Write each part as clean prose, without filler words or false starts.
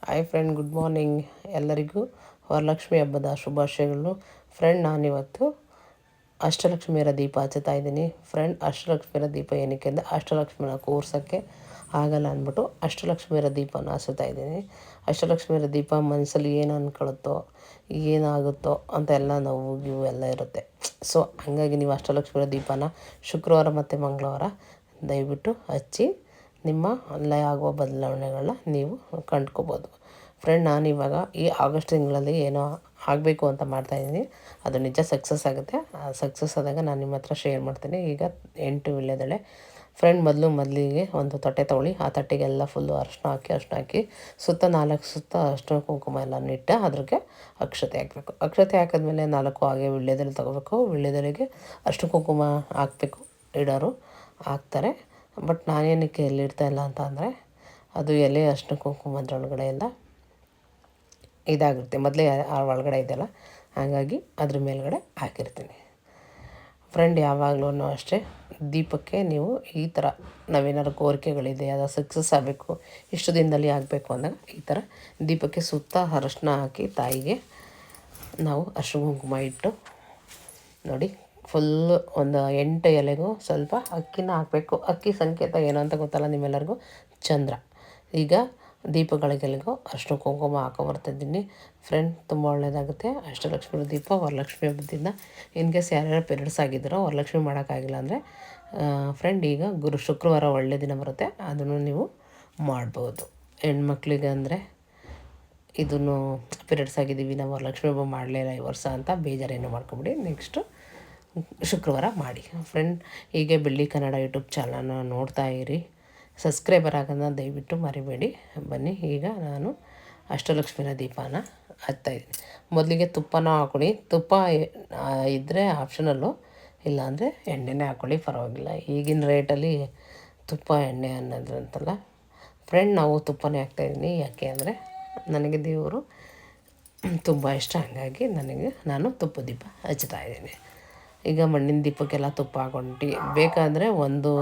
Hi friend, good morning. ಎಲ್ಲರಿಗೂ ವರಲಕ್ಷ್ಮಿ ಹಬ್ಬದ ಶುಭಾಶಯಗಳು. ಫ್ರೆಂಡ್, ನಾನಿವತ್ತು ಅಷ್ಟಲಕ್ಷ್ಮಿಯರ ದೀಪ ಹಚ್ಚುತ್ತಾ ಇದ್ದೀನಿ. ಫ್ರೆಂಡ್, ಅಷ್ಟಲಕ್ಷ್ಮಿಯರ ದೀಪ ಏನಕ್ಕೆ ಅಂದರೆ ಅಷ್ಟಲಕ್ಷ್ಮಿನ ಕೂರ್ಸೋಕ್ಕೆ ಆಗಲ್ಲ ಅಂದ್ಬಿಟ್ಟು ಅಷ್ಟಲಕ್ಷ್ಮಿಯರ ದೀಪನ ಹಚ್ಚುತ್ತಾ ಇದ್ದೀನಿ. ಅಷ್ಟಲಕ್ಷ್ಮಿಯರ ದೀಪ ಮನಸ್ಸಲ್ಲಿ ಏನು ಅಂದ್ಕೊಳ್ಳುತ್ತೋ, ಏನಾಗುತ್ತೋ ಅಂತ ಎಲ್ಲ ನೋವು ಗೀವು ಎಲ್ಲ ಇರುತ್ತೆ. ಸೊ ಹಾಗಾಗಿ ನೀವು ಅಷ್ಟಲಕ್ಷ್ಮಿಯರ ದೀಪನ ಶುಕ್ರವಾರ ಮತ್ತು ಮಂಗಳವಾರ ದಯವಿಟ್ಟು ಹಚ್ಚಿ ನಿಮ್ಮ ಅಲ್ಲೇ ಆಗುವ ಬದಲಾವಣೆಗಳನ್ನ ನೀವು ಕಂಡ್ಕೋಬೋದು. ಫ್ರೆಂಡ್, ನಾನಿವಾಗ ಈ ಆಗಸ್ಟ್ ತಿಂಗಳಲ್ಲಿ ಏನೋ ಆಗಬೇಕು ಅಂತ ಮಾಡ್ತಾಯಿದ್ದೀನಿ. ಅದು ನಿಜ ಸಕ್ಸಸ್ ಆಗುತ್ತೆ. ಸಕ್ಸಸ್ ಆದಾಗ ನಾನು ನಿಮ್ಮ ಹತ್ರ ಶೇರ್ ಮಾಡ್ತೀನಿ. ಈಗ 8 ವೀಳ್ಯದೆಲೆ. ಫ್ರೆಂಡ್, ಮೊದಲಿಗೆ ಒಂದು ತಟ್ಟೆ ತೊಗೊಳ್ಳಿ. ಆ ತಟ್ಟೆಗೆಲ್ಲ ಫುಲ್ಲು ಅರಿಶಿನ ಹಾಕಿ ಸುತ್ತ 4 ಸುತ್ತ ಅರಿಶಿನ ಕುಂಕುಮ ಎಲ್ಲ ಇಟ್ಟು ಅದ್ರಿಗೆ ಅಕ್ಷತೆ ಹಾಕಬೇಕು. ಅಕ್ಷತೆ ಹಾಕಿದ್ಮೇಲೆ 4 ಹಾಗೆ ವೀಳ್ಯದೆಲೆ ತೊಗೋಬೇಕು. ವೀಳ್ಯದೆಲೆಗೆ ಅರಿಶಿನ ಕುಂಕುಮ ಹಾಕಬೇಕು. ಇಡೋರು ಹಾಕ್ತಾರೆ. ಬಟ್ ನಾನೇನಕ್ಕೆ ಎಲ್ಲಿಡ್ತಾ ಇಲ್ಲ ಅಂತ ಅಂದರೆ ಅದು ಎಲೆ ಅರಿಶಿನ ಕುಂಕುಮದೊಳಗಡೆ ಎಲ್ಲ ಇದಾಗುತ್ತೆ, ಮೊದಲೇ ಒಳಗಡೆ ಇದೆಯಲ್ಲ, ಹಾಗಾಗಿ ಅದ್ರ ಮೇಲ್ಗಡೆ ಹಾಕಿರ್ತೀನಿ. ಫ್ರೆಂಡ್, ಯಾವಾಗಲೂ ಅಷ್ಟೇ ದೀಪಕ್ಕೆ ನೀವು ಈ ಥರ ನಾವೇನಾದ್ರು ಕೋರಿಕೆಗಳಿದೆ, ಅದು ಸಕ್ಸಸ್ ಆಗಬೇಕು, ಇಷ್ಟು ದಿನದಲ್ಲಿ ಆಗಬೇಕು ಅಂದಾಗ ಈ ಥರ ದೀಪಕ್ಕೆ ಸುತ್ತ ಅರಿಶಿನ ಹಾಕಿ ತಾಯಿಗೆ ನಾವು ಅರಿಶಿನ ಕುಂಕುಮ ಇಟ್ಟು ನೋಡಿ, ಫುಲ್ಲು ಒಂದು 8 ಎಲೆಗೂ ಸ್ವಲ್ಪ ಅಕ್ಕಿನ ಹಾಕಬೇಕು. ಅಕ್ಕಿ ಸಂಕೇತ ಏನು ಅಂತ ಗೊತ್ತಲ್ಲ ನಿಮ್ಮೆಲ್ಲರಿಗೂ, ಚಂದ್ರ. ಈಗ ದೀಪಗಳಿಗೆಲ್ಲರಿಗೂ ಅರಿಶಿನ ಕುಂಕುಮ ಹಾಕೊಂಬರ್ತಿದ್ದೀನಿ. ಫ್ರೆಂಡ್, ತುಂಬ ಒಳ್ಳೆಯದಾಗುತ್ತೆ. ಅಷ್ಟಲಕ್ಷ್ಮಿ ದೀಪ ವರಲಕ್ಷ್ಮಿ ಹಬ್ಬದಿಂದ ಇನ್ ಕೇಸ್ ಯಾರ್ಯಾರು ಪೀರಿಯಡ್ಸ್ ಆಗಿದ್ದೀರೋ ವರಲಕ್ಷ್ಮಿ ಮಾಡೋಕ್ಕಾಗಿಲ್ಲ ಅಂದರೆ ಫ್ರೆಂಡ್, ಈಗ ಶುಕ್ರವಾರ ಒಳ್ಳೆಯ ದಿನ ಬರುತ್ತೆ, ಅದನ್ನು ನೀವು ಮಾಡ್ಬೋದು. ಹೆಣ್ಮಕ್ಳಿಗೆ ಅಂದರೆ ಇದನ್ನು ಪೀರಿಯಡ್ಸ್ ಆಗಿದ್ದೀವಿ, ನಾವು ವರಲಕ್ಷ್ಮಿ ಹಬ್ಬ ಮಾಡಲೇ ಇಲ್ಲ ಈ ವರ್ಷ ಅಂತ ಬೇಜಾರೇನು ಮಾಡ್ಕೊಬಿಡಿ. ನೆಕ್ಸ್ಟು ಶುಕ್ರವಾರ ಮಾಡಿ. ಫ್ರೆಂಡ್, ಹೀಗೆ ಬೆಳ್ಳಿ ಕನ್ನಡ ಯೂಟ್ಯೂಬ್ ಚಾನಲ್ನ ನೋಡ್ತಾ ಇರಿ. ಸಬ್ಸ್ಕ್ರೈಬರ್ ಆಗೋದನ್ನ ದಯವಿಟ್ಟು ಮರಿಬೇಡಿ. ಬನ್ನಿ, ಈಗ ನಾನು ಅಷ್ಟಲಕ್ಷ್ಮಿನ ದೀಪನ ಹಚ್ತಾಯಿದ್ದೀನಿ. ಮೊದಲಿಗೆ ತುಪ್ಪನ ಹಾಕ್ಕೊಳ್ಳಿ. ತುಪ್ಪ ಇದ್ದರೆ ಆಪ್ಷನಲ್ಲು, ಇಲ್ಲಾಂದರೆ ಎಣ್ಣೆನೇ ಹಾಕ್ಕೊಳ್ಳಿ, ಪರವಾಗಿಲ್ಲ. ಈಗಿನ ರೇಟಲ್ಲಿ ತುಪ್ಪ ಎಣ್ಣೆ ಅನ್ನೋದ್ರಂತಲ್ಲ. ಫ್ರೆಂಡ್, ನಾವು ತುಪ್ಪನೇ ಹಾಕ್ತಾಯಿದ್ದೀನಿ. ಯಾಕೆ ಅಂದರೆ ನನಗೆ ದೇವರು ತುಂಬ ಇಷ್ಟ, ಹಾಗಾಗಿ ನಾನು ತುಪ್ಪ ದೀಪ ಹಚ್ತಾಯಿದ್ದೀನಿ. ಈಗ ಮಣ್ಣಿನ ದೀಪಕ್ಕೆಲ್ಲ ತುಪ್ಪ ಹಾಕ್ಕೊಂಡು ಬೇಕಾದರೆ ಒಂದು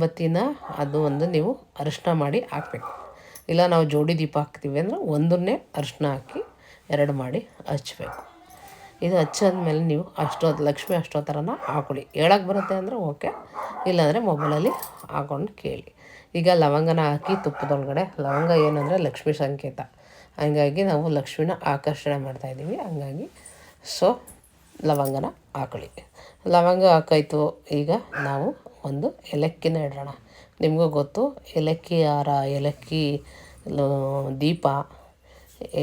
ಬತ್ತಿನ ಅದು ಒಂದು ನೀವು ಅರಿಶಿನ ಮಾಡಿ ಹಾಕಬೇಕು. ಇಲ್ಲ ನಾವು ಜೋಡಿ ದೀಪ ಹಾಕ್ತೀವಿ ಅಂದರೆ ಒಂದನ್ನೇ ಅರಿಶಿನ ಹಾಕಿ 2 ಮಾಡಿ ಹಚ್ಬೇಕು. ಇದು ಹಚ್ಚಾದ್ಮೇಲೆ ನೀವು ಲಕ್ಷ್ಮಿ ಅಷ್ಟೋತ್ತರನ ಹಾಕ್ಕೊಳ್ಳಿ. ಹೇಳಕ್ಕೆ ಬರುತ್ತೆ ಅಂದರೆ ಓಕೆ, ಇಲ್ಲಾಂದರೆ ಮೊಬೈಲಲ್ಲಿ ಹಾಕ್ಕೊಂಡು ಕೇಳಿ. ಈಗ ಲವಂಗನ ಹಾಕಿ ತುಪ್ಪದೊಳಗಡೆ, ಲವಂಗ ಏನಂದರೆ ಲಕ್ಷ್ಮಿ ಸಂಕೇತ, ಹಂಗಾಗಿ ನಾವು ಲಕ್ಷ್ಮಿನ ಆಕರ್ಷಣೆ ಮಾಡ್ತಾಯಿದ್ದೀವಿ. ಹಂಗಾಗಿ ಸೊ ಲವಂಗನ ಹಾಕೊಳ್ಳಿ. ಲವಂಗ ಹಾಕಾಯ್ತು. ಈಗ ನಾವು ಒಂದು ಏಲಕ್ಕಿನ ಇಡೋಣ. ನಿಮಗೂ ಗೊತ್ತು, ಏಲಕ್ಕಿ ಹಾರ, ಏಲಕ್ಕಿ ದೀಪ,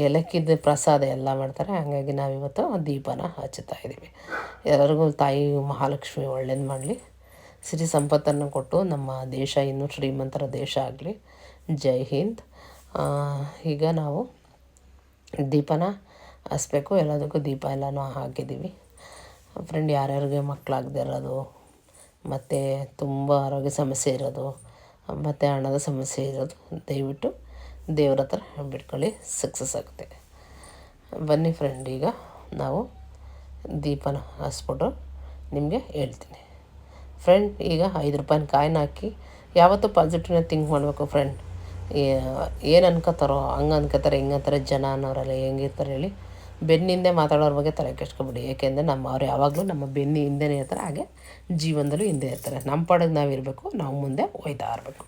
ಏಲಕ್ಕಿದ ಪ್ರಸಾದ ಎಲ್ಲ ಮಾಡ್ತಾರೆ. ಹಾಗಾಗಿ ನಾವಿವತ್ತು ದೀಪನ ಹಚ್ಚುತ್ತಾ ಇದ್ದೀವಿ. ಎಲ್ಲರಿಗೂ ತಾಯಿ ಮಹಾಲಕ್ಷ್ಮಿ ಒಳ್ಳೇದು ಮಾಡಲಿ, ಸಿರಿ ಸಂಪತ್ತನ್ನು ಕೊಟ್ಟು ನಮ್ಮ ದೇಶ ಇನ್ನೂ ಶ್ರೀಮಂತರ ದೇಶ ಆಗಲಿ. ಜೈ ಹಿಂದ್. ಈಗ ನಾವು ದೀಪನ ಹಚ್ಬೇಕು. ಎಲ್ಲದಕ್ಕೂ ದೀಪ ಎಲ್ಲನೂ ಹಾಕಿದ್ದೀವಿ. ಫ್ರೆಂಡ್, ಯಾರ್ಯಾರಿಗೆ ಮಕ್ಕಳಾಗದೇ ಇರೋದು, ಮತ್ತು ತುಂಬ ಆರೋಗ್ಯ ಸಮಸ್ಯೆ ಇರೋದು, ಮತ್ತು ಹಣದ ಸಮಸ್ಯೆ ಇರೋದು, ದಯವಿಟ್ಟು ದೇವ್ರ ಹತ್ರ ಬಿಟ್ಕೊಳ್ಳಿ, ಸಕ್ಸಸ್ ಆಗುತ್ತೆ. ಬನ್ನಿ ಫ್ರೆಂಡ್, ಈಗ ನಾವು ದೀಪನ ಹಚ್ಬಿಟ್ಟು ನಿಮಗೆ ಹೇಳ್ತೀನಿ. ಫ್ರೆಂಡ್, ಈಗ 5 ರೂಪಾಯಿನ ಕಾಯಿನ ಹಾಕಿ ಯಾವತ್ತೂ ಪಾಸಿಟಿವ್ನ ಥಿಂಕ್ ಮಾಡಬೇಕು. ಫ್ರೆಂಡ್, ಏನು ಅನ್ಕೋತಾರೋ ಹಂಗೆ ಅನ್ಕೋತಾರೆ, ಹಿಂಗೆ ಅಂತಾರೆ ಜನ ಅನ್ನೋರೆಲ್ಲ ಹೆಂಗಿರ್ತಾರೆ ಹೇಳಿ. ಬೆನ್ನಿಂದೆ ಮಾತಾಡೋರ ಬಗ್ಗೆ ತಲೆ ಕೆಡ್ಸ್ಕೊಬೇಡಿ. ಏಕೆಂದರೆ ಅವ್ರು ಯಾವಾಗಲೂ ನಮ್ಮ ಬೆನ್ನಿ ಹಿಂದೆನೇ ಇರ್ತಾರೆ, ಹಾಗೆ ಜೀವನದಲ್ಲೂ ಹಿಂದೆ ಇರ್ತಾರೆ. ನಮ್ಮ ಪಾಡಿಗೆ ನಾವಿರಬೇಕು, ನಾವು ಮುಂದೆ ಹೋಯ್ತಾ ಇರಬೇಕು.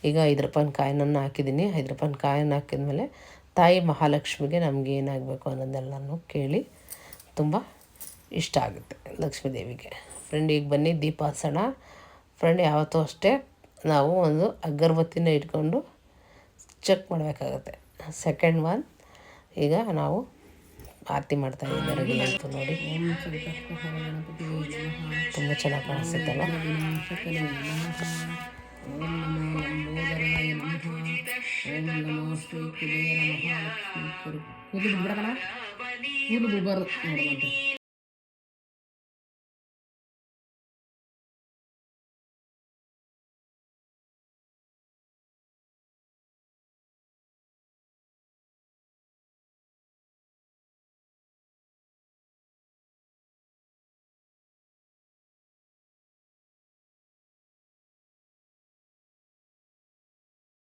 ಈಗ 5 ರೂಪಾಯಿನ ಕಾಯಿನನ್ನು ಹಾಕಿದ್ದೀನಿ. 5 ರೂಪಾಯಿನ ಕಾಯಿನ ಹಾಕಿದ್ಮೇಲೆ ತಾಯಿ ಮಹಾಲಕ್ಷ್ಮಿಗೆ ನಮ್ಗೆ ಏನಾಗಬೇಕು ಅನ್ನೋದೆಲ್ಲನೂ ಕೇಳಿ ತುಂಬ ಇಷ್ಟ ಆಗುತ್ತೆ ಲಕ್ಷ್ಮೀ ದೇವಿಗೆ. ಫ್ರೆಂಡ್, ಈಗ ಬನ್ನಿ ದೀಪ ಹಚ್ಚೋಣ. ಫ್ರೆಂಡ್, ಯಾವತ್ತೂ ಅಷ್ಟೇ ನಾವು ಒಂದು ಅಗರಬತ್ತಿನ ಇಟ್ಕೊಂಡು ಚೆಕ್ ಮಾಡಬೇಕಾಗತ್ತೆ. ಸೆಕೆಂಡ್ ಒನ್, ಈಗ ನಾವು ಆರತಿ ಮಾಡ್ತಾಯಿದ್ದೆ, ರೆಡಿ ಆಯಿತು ನೋಡಿ. ತುಂಬ ಚೆನ್ನಾಗಿ ಕಾಣಿಸುತ್ತಲ್ಲ. ಓಂ ನಮೋ ಲಂಬೋದರಾಯ ನಮಃ. ಓಂ ನಮೋ ಶ್ರೀ ಕುಬೇರ ಮಹಾಲಕ್ಷ್ಮಿ. ಕೂದಲು ಬಿಡೋಣ, ಕೂದಲು ಬರುತ್ತೆ ನೋಡುವಂತೆ.